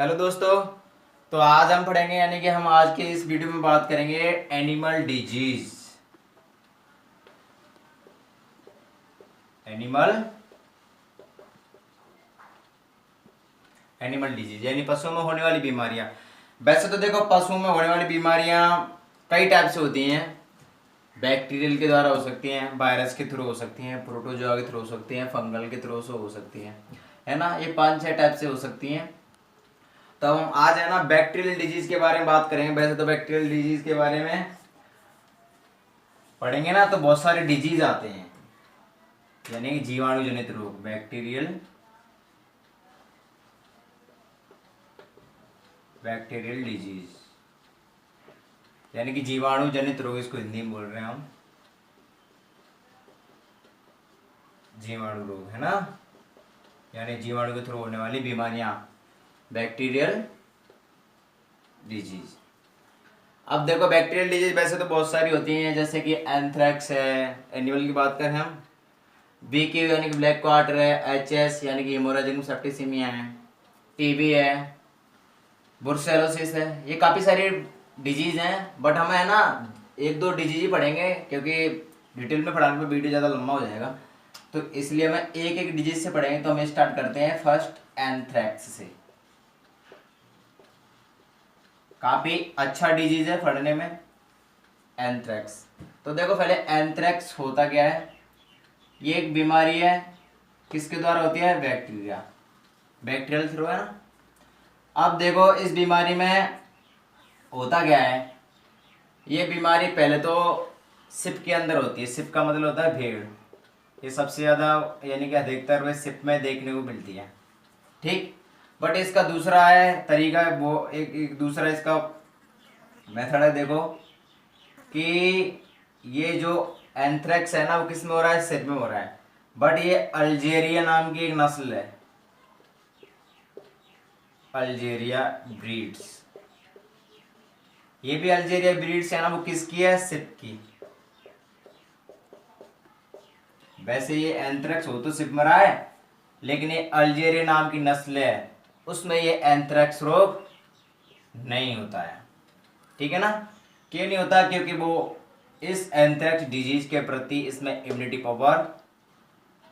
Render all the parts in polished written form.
Hello दोस्तों। तो आज हम पढ़ेंगे यानी कि हम आज के इस वीडियो में बात करेंगे animal disease. Animal animal disease यानी पशुओं में होने वाली बीमारियां। वैसे तो देखो, पशुओं में होने वाली बीमारियां कई टाइप से होती हैं। बैक्टीरियल के द्वारा हो सकती हैं, वायरस के थ्रू हो सकती हैं, प्रोटोजोआ के थ्रू हो सकती हैं, फंगल के थ्रू से हो सकती हैं, है ना। ये 5-6 टाइप से हो सकती हैं। तो हम आज है ना बैक्टीरियल डिजीज के बारे में बात करेंगे। वैसे तो बैक्टीरियल डिजीज के बारे में पढ़ेंगे ना तो बहुत सारे डिजीज आते हैं, यानी कि जीवाणु जनित रोग। बैक्टीरियल डिजीज यानी कि जीवाणु जनित रोग, इसको हिंदी में बोल रहे हैं हम जीवाणु रोग, है ना। यानी जीवाणु के थ्रू होने वाली बीमारियां, बैक्टीरियल डिजीज। अब देखो, बैक्टीरियल डिजीज वैसे तो बहुत सारी होती हैं, जैसे कि एंथ्रेक्स है। एनिमल की बात करें हम, बी की यानी कि ब्लैक क्वार्टर है, एचएस यानी कि हेमोरेजिक सेप्टिसिमिया है, टीबी है, बुर्सेलोसिस है। ये काफ़ी सारी डिजीज हैं, बट हम है ना एक दो डिजीज ही पढ़ेंगे, क्योंकि डिटेल में पढ़ाने पर वीडियो ज़्यादा लंबा हो जाएगा। तो इसलिए मैं एक एक डिजीज से पढ़ेंगे। तो हम स्टार्ट करते हैं फर्स्ट एंथ्रेक्स से। काफ़ी अच्छा डिजीज है पढ़ने में, एंथ्रेक्स। तो देखो, पहले एंथ्रेक्स होता क्या है। ये एक बीमारी है, किसके द्वारा होती है? बैक्टीरियल थ्रू, है ना। अब देखो, इस बीमारी में होता क्या है। ये बीमारी पहले तो सिप के अंदर होती है। सिप का मतलब होता है भेड़। ये सबसे ज़्यादा यानी कि अधिकतर वे सिप में देखने को मिलती है, ठीक। बट इसका दूसरा है तरीका है, वो एक दूसरा इसका मेथड है। देखो कि ये जो एंथ्रेक्स है ना, वो किस में हो रहा है? सिप में हो रहा है। बट ये अल्जेरिया नाम की एक नस्ल है, अल्जेरिया ब्रीड्स। ये भी अल्जेरिया ब्रीड्स है ना, वो किसकी है? सिप की। वैसे ये एंथ्रेक्स हो तो सिप में रहा है, लेकिन ये अल्जेरिया नाम की नस्ल है, उसमें ये एंथ्रेक्स रोग नहीं होता है, ठीक है ना। क्यों नहीं होता? क्योंकि वो इस एंथ्रेक्स डिजीज के प्रति इसमें इम्यूनिटी पावर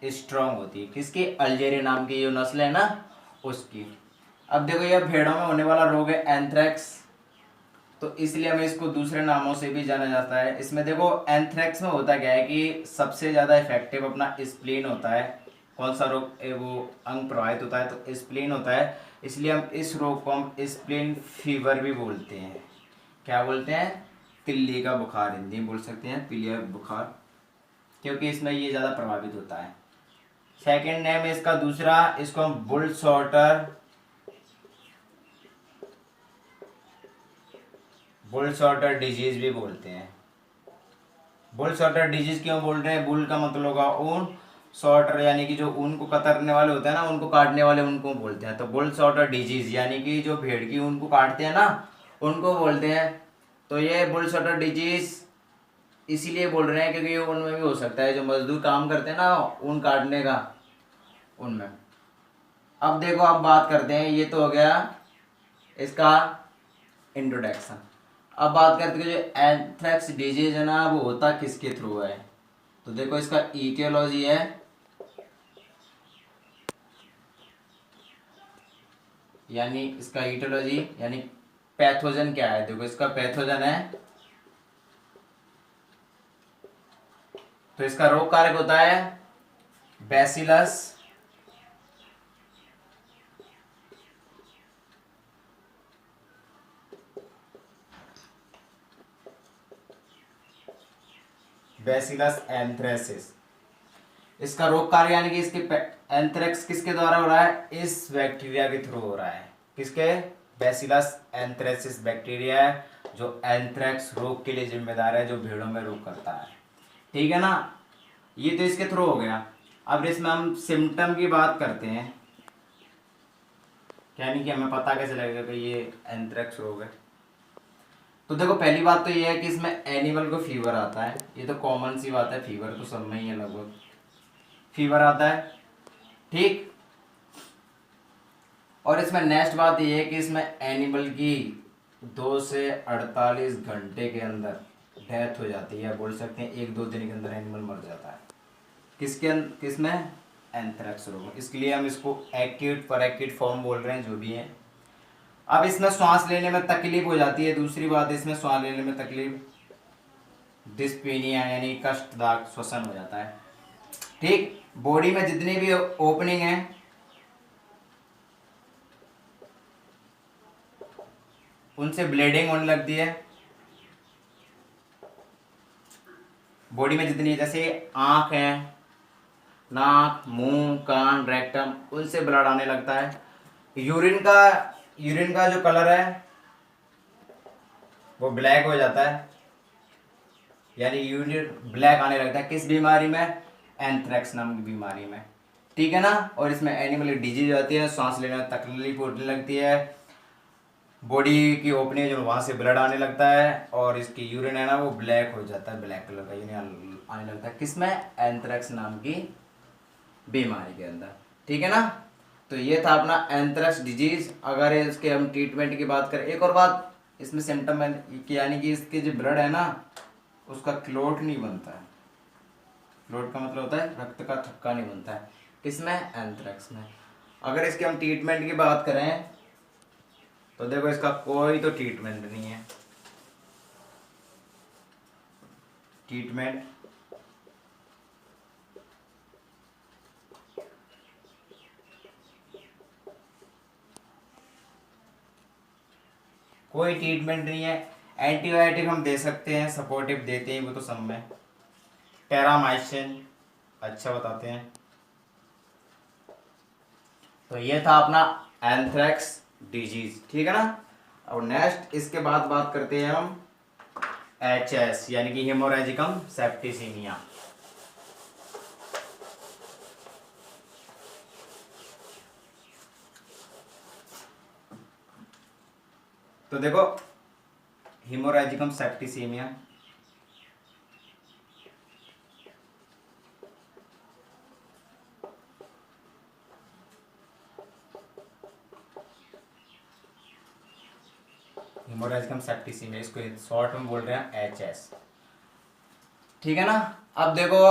स्ट्रांग होती है। किसकी? अल्जेरिया नाम की जो नस्ल है ना, उसकी। अब देखो, यह भेड़ों में होने वाला रोग है एंथ्रेक्स, तो इसलिए हमें इसको दूसरे नामों से भी जाना जाता है। इसमें देखो, एंथ्रेक्स में होता क्या है कि सबसे ज़्यादा इफेक्टिव अपना स्प्लीन होता है। कौन सा रोग वो अंग प्रभावित होता है? तो स्प्लीन होता है। इसलिए हम इस रोग को हम स्प्लीन फीवर भी बोलते हैं। क्या बोलते हैं? तिल्ली का बुखार, हिंदी में बोल सकते हैं पीलिया बुखार, क्योंकि इसमें ये ज़्यादा प्रभावित होता है। सेकेंड नेम है इसका दूसरा, इसको हम बुल सॉर्टर डिजीज भी बोलते हैं। बुल सॉर्टर डिजीज क्यों बोल रहे हैं? बुल का मतलब होगा ऊन, सॉर्टर यानी कि जो ऊन को कतरने वाले होते हैं ना, उनको काटने वाले, उनको बोलते हैं। तो बुल सॉर्टर डिजीज यानी कि जो भेड़ की ऊन को काटते हैं ना, उनको बोलते हैं। तो ये बुल सॉर्टर डिजीज इसीलिए बोल रहे हैं क्योंकि ये उनमें भी हो सकता है, जो मजदूर काम करते हैं ना ऊन काटने का, उनमें। अब देखो, अब बात करते हैं, ये तो हो गया इसका इंट्रोडक्शन। अब बात करते हैं जो एंथ्रेक्स डिजीज है ना, वो होता किसके थ्रू है। तो देखो, इसका इटियोलॉजी है, यानी इसका इटियोलॉजी यानी पैथोजन क्या है। देखो, इसका पैथोजन है, तो इसका रोग कारक होता है बैसिलस बैसिलस एंथ्रेसिस। इसका रोग कार्य यानी कि इसके एंथ्रेक्स किसके द्वारा हो रहा है? इस बैक्टीरिया के थ्रू हो रहा है। किसके? बैसिलस एंथ्रेसिस बैक्टीरिया है जो एंथ्रेक्स रोग के लिए जिम्मेदार है, जो भेड़ों में रोग करता है, ठीक है ना। ये तो इसके थ्रू हो गया। अब इसमें हम सिम्टम की बात करते हैं, यानी कि हमें पता कैसे लगेगा कि ये एंथ्रेक्स रोग है। तो देखो, पहली बात तो ये है कि इसमें एनिमल को फीवर आता है। ये तो कॉमन सी बात है, फीवर तो सब में ही है लगभग। फीवर आता है, ठीक। और इसमें नेक्स्ट बात ये है कि इसमें एनिमल की 2 से 48 घंटे के अंदर डेथ हो जाती है, बोल सकते हैं 1-2 दिन के अंदर एनिमल मर जाता है। किसमें? एंथ्रेक्स रोग। इसके लिए हम इसको एक्यूट पर एक्यूट फॉर्म बोल रहे हैं, जो भी है। अब इसमें सांस लेने में तकलीफ हो जाती है। दूसरी बात, इसमें सांस लेने में तकलीफ, डिस्पीनिया यानी कष्टदायक श्वसन हो जाता है। ठीक, बॉडी में जितनी भी ओपनिंग है उनसे ब्लीडिंग होने लगती है। बॉडी में जितनी, जैसे आंख है, नाक, मुंह, कान, रेक्टम, उनसे ब्लड आने लगता है। यूरिन का जो कलर है वो ब्लैक हो जाता है, यानी यूरिन ब्लैक आने लगता है। किस बीमारी में? एंथ्रेक्स नाम की बीमारी में। ठीक है ना। और इसमें एनिमल डिजीज आती है, सांस लेने में तकलीफ होने लगती है, बॉडी की ओपनिंग जो वहां से ब्लड आने लगता है, और इसकी यूरिन है ना वो ब्लैक हो जाता है, ब्लैक कलर का यूरिन आने लगता है। किसमें? एंथ्रेक्स नाम की बीमारी के अंदर। ठीक है ना। तो ये था अपना एंथ्रेक्स डिजीज। अगर इसके हम ट्रीटमेंट की बात करें, एक और बात इसमें सिम्टम है, यानी कि इसके जो ब्लड है ना उसका क्लोट नहीं बनता है। क्लोट का मतलब होता है रक्त का थक्का नहीं बनता है। किसमें? एंथ्रेक्स में। अगर इसके हम ट्रीटमेंट की बात करें तो देखो इसका कोई तो ट्रीटमेंट नहीं है। ट्रीटमेंट कोई ट्रीटमेंट नहीं है। एंटीबायोटिक हम दे सकते हैं, सपोर्टिव देते हैं वो तो सब में, टेरामाइसिन अच्छा बताते हैं। तो ये था अपना एंथ्रेक्स डिजीज। ठीक है ना। और नेक्स्ट इसके बाद बात करते हैं हम HS यानी कि हेमोरेजिकम सेप्टिसीमिया। तो देखो हेमोरेजिकम सेप्टिसीमिया हेमोरेजिकम सेप्टिसीमिया, इसको शॉर्ट में बोल रहे हैं HS। ठीक है ना। अब देखो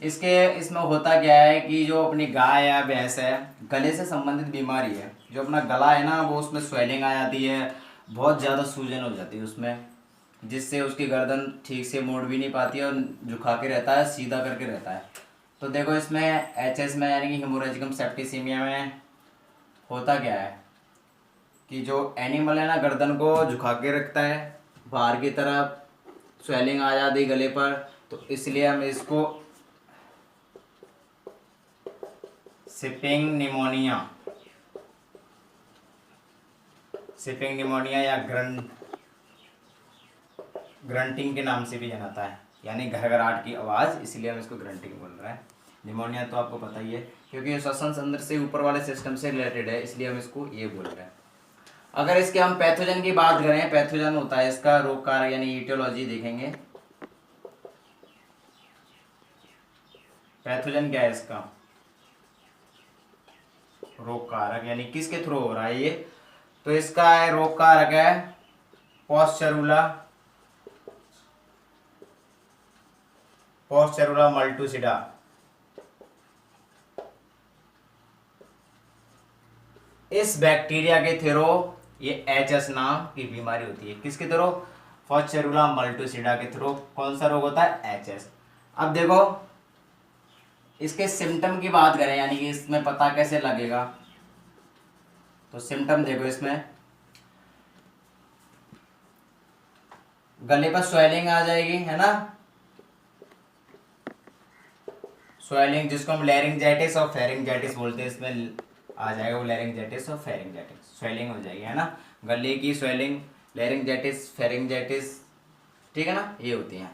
इसमें होता क्या है कि जो अपनी गाय या भैंस है, गले से संबंधित बीमारी है। जो अपना गला है ना वो उसमें स्वेलिंग आ जाती है, बहुत ज़्यादा सूजन हो जाती है उसमें, जिससे उसकी गर्दन ठीक से मोड़ भी नहीं पाती है और झुका के रहता है, सीधा करके रहता है। तो देखो इसमें HS में यानी कि हेमोरेजिकम सेप्टिसीमिया में होता क्या है कि जो एनिमल है ना गर्दन को झुका के रखता है बाहर की तरफ, स्वेलिंग आ जाती है गले पर। तो इसलिए हम इसको सिपिंग निमोनिया या ग्रंटिंग के नाम से भी जानाता है, यानी घरघराहट की आवाज़, इसलिए हम इसको ग्रंटिंग बोल रहे हैं। निमोनिया तो आपको पता ही है, क्योंकि ये श्वसन अंदर से ऊपर वाले सिस्टम से रिलेटेड है, इसलिए हम इसको ये बोल रहे हैं। अगर इसके हम पैथोजन की बात करें, पैथोजन होता है इसका रोग कारक यानी ईटियोलॉजी देखेंगे। पैथोजन क्या है इसका? रोग कारक, यानी किसके थ्रू हो रहा है ये? तो इसका है रोग कारक है पोस्चेरुला मल्टुसिडा। इस बैक्टीरिया के थ्रू ये HS नाम की बीमारी होती है। किसके थ्रू? पोस्चेरुला मल्टुसिडा के थ्रू कौन सा रोग होता है? HS। अब देखो इसके सिम्टम की बात करें, यानी कि इसमें पता कैसे लगेगा, तो सिम्टम देखो इसमें गले पर स्वेलिंग आ जाएगी, है ना, स्वेलिंग जिसको हम लैरिंजाइटिस और फेरिंजाइटिस बोलते हैं, इसमें आ जाएगा वो लैरिंजाइटिस और फेरिंजाइटिस, स्वेलिंग हो जाएगी, है ना, गले की स्वेलिंग, लैरिंजाइटिस, फेरिंजाइटिस। ठीक है ना, ये होती हैं।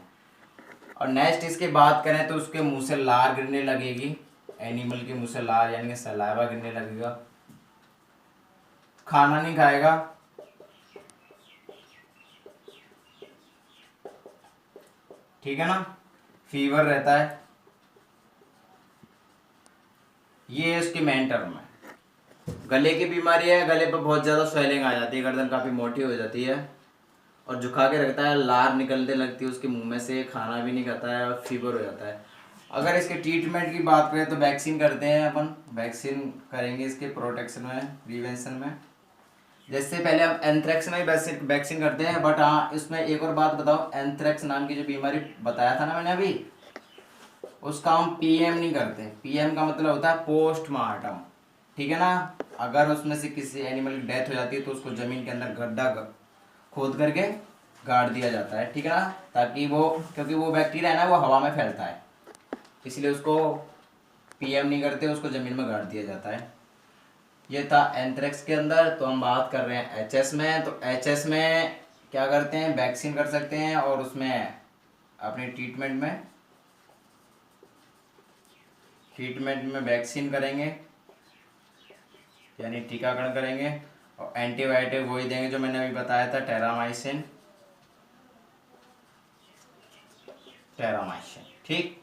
और नेक्स्ट इसके बात करें तो उसके मुंह से लार गिरने लगेगी, एनिमल के मुंह से लार यानी कि सलाइवा गिरने लगेगा, खाना नहीं खाएगा, ठीक है ना, फीवर रहता है। ये इसकी मेन टर्म है। गले की बीमारी है, गले पर बहुत ज़्यादा स्वेलिंग आ जाती है, गर्दन काफ़ी मोटी हो जाती है और झुका के रखता है, लार निकलने लगती है उसके मुंह में से, खाना भी नहीं खाता है और फीवर हो जाता है। अगर इसके ट्रीटमेंट की बात करें तो वैक्सीन करते हैं अपन, वैक्सीन करेंगे इसके प्रोटेक्शन में, प्रिवेंशन में। जैसे पहले हम एंथ्रेक्स में वैक्सीन करते हैं, बट हाँ इसमें एक और बात बताओ, एंथ्रेक्स नाम की जो बीमारी बताया था ना मैंने अभी, उसका हम पीएम नहीं करते। पीएम का मतलब होता है पोस्टमार्टम, ठीक है ना। अगर उसमें से किसी एनिमल की डेथ हो जाती है तो उसको ज़मीन के अंदर गड्ढा खोद करके गाड़ दिया जाता है, ठीक है ना, ताकि वो, क्योंकि वो बैक्टीरिया है ना वो हवा में फैलता है, इसलिए उसको पीएम नहीं करते, उसको ज़मीन में गाड़ दिया जाता है। ये था एंथ्रेक्स के अंदर। तो हम बात कर रहे हैं एचएस में। तो एचएस में क्या करते हैं, वैक्सीन कर सकते हैं और उसमें अपने ट्रीटमेंट में वैक्सीन करेंगे, यानी टीकाकरण करेंगे, और एंटीबायोटिक वही देंगे जो मैंने अभी बताया था, टेरामाइसिन, ठीक।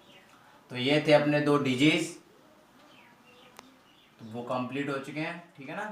तो ये थे अपने 2 डिजीज, तो वो कंप्लीट हो चुके हैं, ठीक है ना।